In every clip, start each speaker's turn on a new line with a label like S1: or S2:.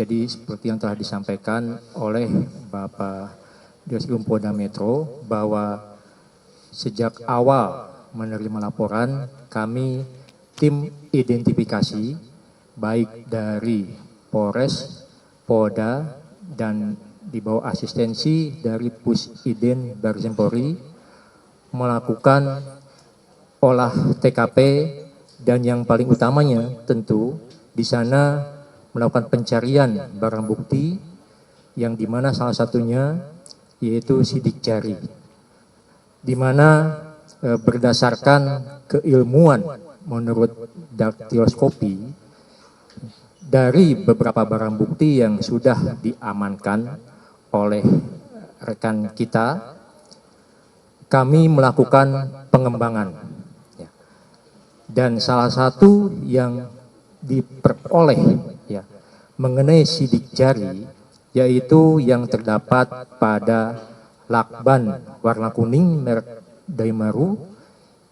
S1: Jadi seperti yang telah disampaikan oleh Bapak Direskrim Polda Metro bahwa sejak awal menerima laporan kami tim identifikasi baik dari Polres, Polda dan di bawah asistensi dari Pusiden Bareskrim Polri melakukan olah TKP dan yang paling utamanya tentu di sana melakukan pencarian barang bukti yang dimana salah satunya yaitu sidik jari, di mana berdasarkan keilmuan menurut daktiloskopi dari beberapa barang bukti yang sudah diamankan oleh rekan kita, kami melakukan pengembangan dan salah satu yang diperoleh mengenai sidik jari yaitu yang terdapat pada lakban warna kuning merek Daimaru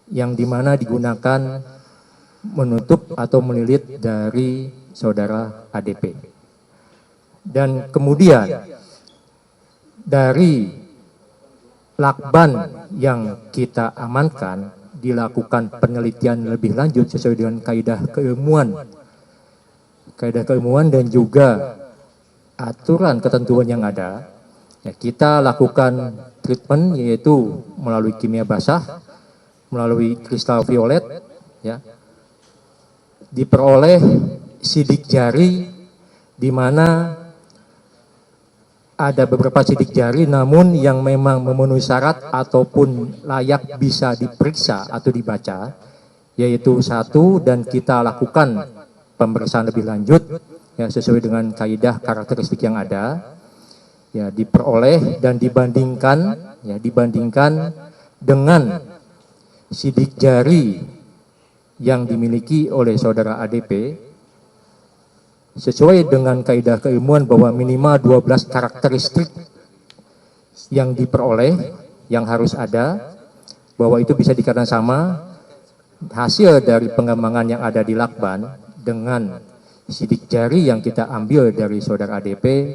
S1: yang dimana digunakan menutup atau melilit dari saudara ADP. Dan kemudian dari lakban yang kita amankan dilakukan penelitian lebih lanjut sesuai dengan kaidah keilmuan dan juga aturan ketentuan yang ada. Kita lakukan treatment yaitu melalui kimia basah, melalui kristal violet, diperoleh sidik jari di mana ada beberapa sidik jari namun yang memang memenuhi syarat ataupun layak bisa diperiksa atau dibaca yaitu satu, dan kita lakukan pemeriksaan lebih lanjut sesuai dengan kaidah karakteristik yang ada, diperoleh dan dibandingkan dengan sidik jari yang dimiliki oleh saudara ADP sesuai dengan kaidah keilmuan bahwa minimal 12 karakteristik yang diperoleh yang harus ada, bahwa itu bisa dikatakan sama hasil dari pengembangan yang ada di lakban dengan sidik jari yang kita ambil dari saudara ADP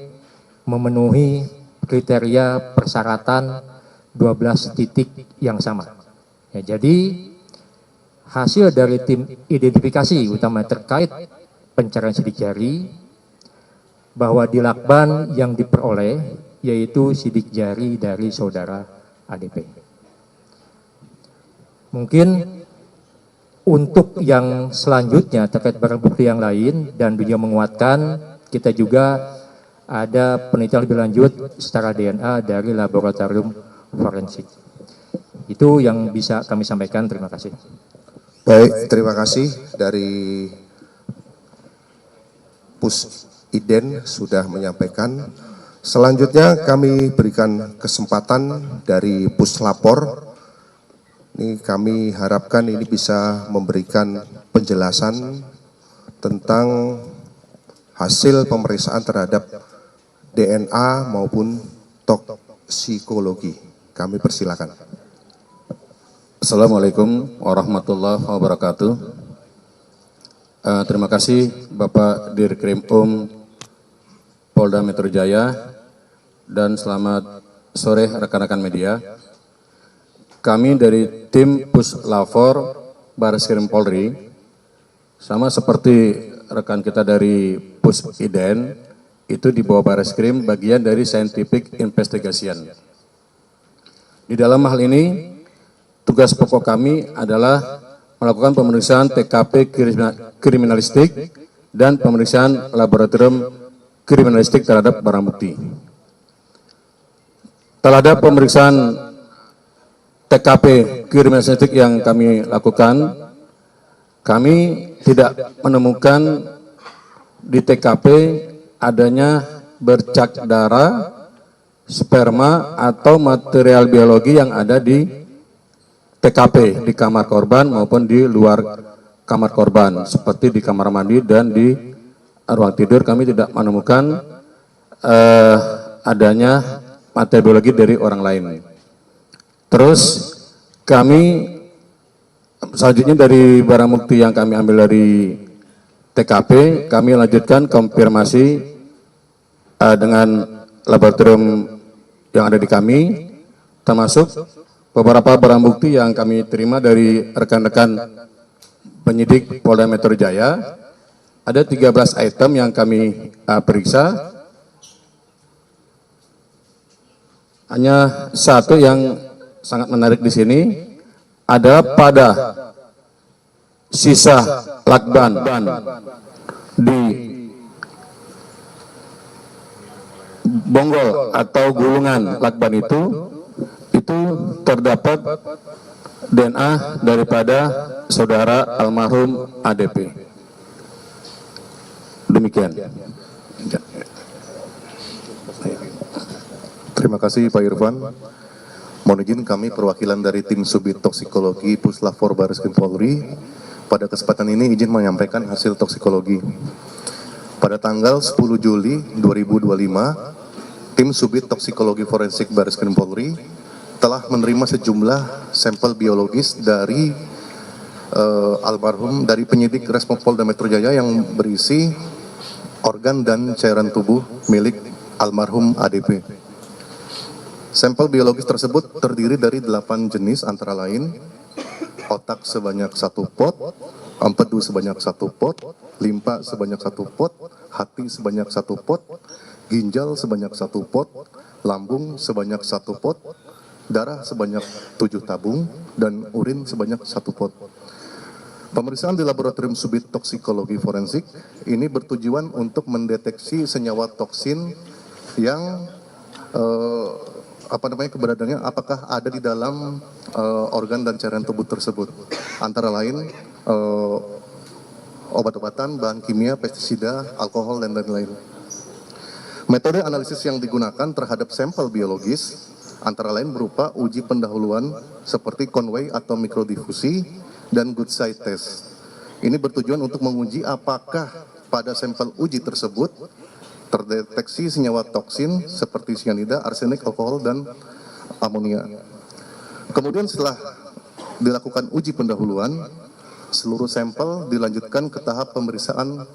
S1: memenuhi kriteria persyaratan 12 titik yang sama. Jadi hasil dari tim identifikasi utama terkait pencarian sidik jari bahwa di lakban yang diperoleh yaitu sidik jari dari saudara ADP. Mungkin untuk yang selanjutnya terkait barang bukti yang lain dan beliau menguatkan, kita juga ada penelitian lebih lanjut secara DNA dari laboratorium forensik. Itu yang bisa kami sampaikan. Terima kasih.
S2: Baik, terima kasih dari Pusiden sudah menyampaikan. Selanjutnya kami berikan kesempatan dari Puslapor. Ini kami harapkan ini bisa memberikan penjelasan tentang hasil pemeriksaan terhadap DNA maupun toksikologi. Kami persilakan.
S3: Assalamualaikum warahmatullahi wabarakatuh. Terima kasih Bapak Dirkrim Polda Metro Jaya dan selamat sore rekan-rekan media. Kami dari tim Puslapor Bareskrim Polri, sama seperti rekan kita dari Pusiden, itu di bawah Bareskrim bagian dari Scientific Investigation. Di dalam hal ini, tugas pokok kami adalah melakukan pemeriksaan TKP kriminalistik dan pemeriksaan laboratorium kriminalistik terhadap barang bukti. Telah ada pemeriksaan TKP kriminalistik yang kami lakukan, kami tidak menemukan di TKP adanya bercak darah, sperma, atau material biologi yang ada di TKP, di kamar korban maupun di luar kamar korban, seperti di kamar mandi dan di ruang tidur. Kami tidak menemukan adanya material biologi dari orang lain. Terus kami selanjutnya dari barang bukti yang kami ambil dari TKP, kami lanjutkan konfirmasi dengan laboratorium yang ada di kami, termasuk beberapa barang bukti yang kami terima dari rekan-rekan penyidik Polda Metro Jaya. Ada 13 item yang kami periksa. Hanya satu yang sangat menarik di sini adalah pada sisa lakban di bonggol atau gulungan lakban itu terdapat DNA daripada saudara almarhum ADP. Demikian.
S4: Terima kasih Pak Irfan. Mohon izin kami perwakilan dari tim Subdit Toksikologi Puslapor Barreskrim Polri pada kesempatan ini izin menyampaikan hasil toksikologi. Pada tanggal 10 Juli 2025, tim Subdit Toksikologi Forensik Barreskrim Polri telah menerima sejumlah sampel biologis dari almarhum dari penyidik Resmo Polda Metro Jaya yang berisi organ dan cairan tubuh milik almarhum ADP. Sampel biologis tersebut terdiri dari 8 jenis antara lain otak sebanyak 1 pot, empedu sebanyak 1 pot, limpa sebanyak 1 pot, hati sebanyak 1 pot, ginjal sebanyak 1 pot, lambung sebanyak 1 pot, darah sebanyak 7 tabung, dan urin sebanyak 1 pot. Pemeriksaan di Laboratorium Subdit Toksikologi Forensik ini bertujuan untuk mendeteksi senyawa toksin yang keberadaannya apakah ada di dalam organ dan cairan tubuh tersebut, antara lain obat-obatan, bahan kimia, pestisida, alkohol, dan lain-lain. Metode analisis yang digunakan terhadap sampel biologis antara lain berupa uji pendahuluan seperti Conway atau mikrodifusi dan good side test. Ini bertujuan untuk menguji apakah pada sampel uji tersebut terdeteksi senyawa toksin seperti cyanida, arsenik, alkohol, dan amonia. Kemudian setelah dilakukan uji pendahuluan, seluruh sampel dilanjutkan ke tahap pemeriksaan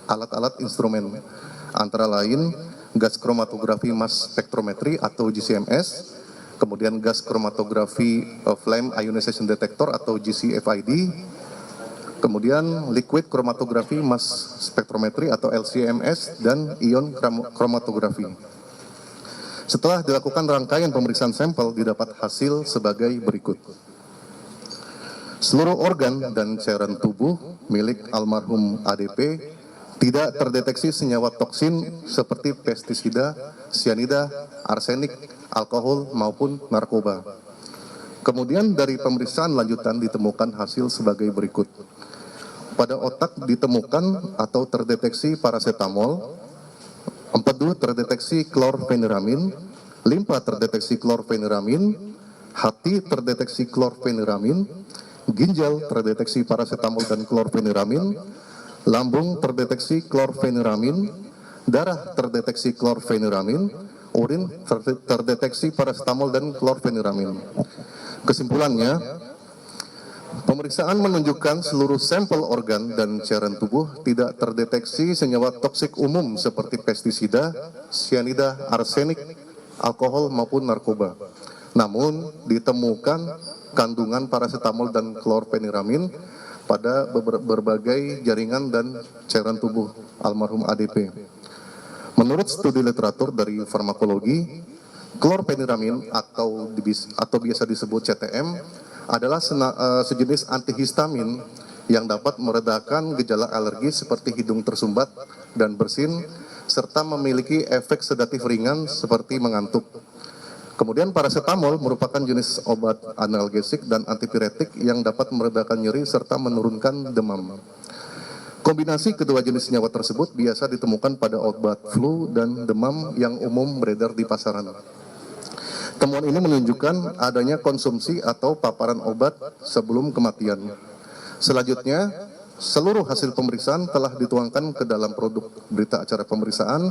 S4: alat-alat instrumen, antara lain gas kromatografi mass spectrometry atau GCMS, kemudian gas kromatografi flame ionization detector atau GCFID, kemudian liquid kromatografi mass spectrometry atau LCMS, dan ion kromatografi. Setelah dilakukan rangkaian pemeriksaan sampel, didapat hasil sebagai berikut. Seluruh organ dan cairan tubuh milik almarhum ADP tidak terdeteksi senyawa toksin seperti pestisida, cyanida, arsenik, alkohol, maupun narkoba. Kemudian dari pemeriksaan lanjutan ditemukan hasil sebagai berikut. Pada otak ditemukan atau terdeteksi paracetamol, empedu terdeteksi klorfeniramin, limpa terdeteksi klorfeniramin, hati terdeteksi klorfeniramin, ginjal terdeteksi paracetamol dan klorfeniramin, lambung terdeteksi klorfeniramin, darah terdeteksi klorfeniramin, urin terdeteksi paracetamol dan klorfeniramin. Kesimpulannya, pemeriksaan menunjukkan seluruh sampel organ dan cairan tubuh tidak terdeteksi senyawa toksik umum seperti pestisida, cyanida, arsenik, alkohol maupun narkoba. Namun ditemukan kandungan paracetamol dan klorfeniramin pada berbagai jaringan dan cairan tubuh almarhum ADP. Menurut studi literatur dari farmakologi, klorfeniramin atau biasa disebut CTM adalah sejenis antihistamin yang dapat meredakan gejala alergi seperti hidung tersumbat dan bersin, serta memiliki efek sedatif ringan seperti mengantuk. Kemudian paracetamol merupakan jenis obat analgesik dan antipiretik yang dapat meredakan nyeri serta menurunkan demam. Kombinasi kedua jenis senyawa tersebut biasa ditemukan pada obat flu dan demam yang umum beredar di pasaran. Temuan ini menunjukkan adanya konsumsi atau paparan obat sebelum kematian. Selanjutnya, seluruh hasil pemeriksaan telah dituangkan ke dalam produk berita acara pemeriksaan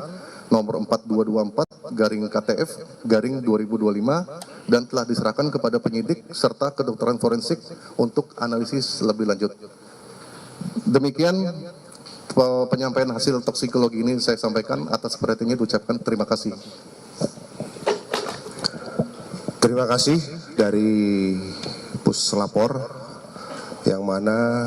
S4: nomor 4224/KTF/2025 dan telah diserahkan kepada penyidik serta kedokteran forensik untuk analisis lebih lanjut. Demikian penyampaian hasil toksikologi ini saya sampaikan. Atas perhatiannya diucapkan terima kasih.
S2: Terima kasih dari Puslapor yang mana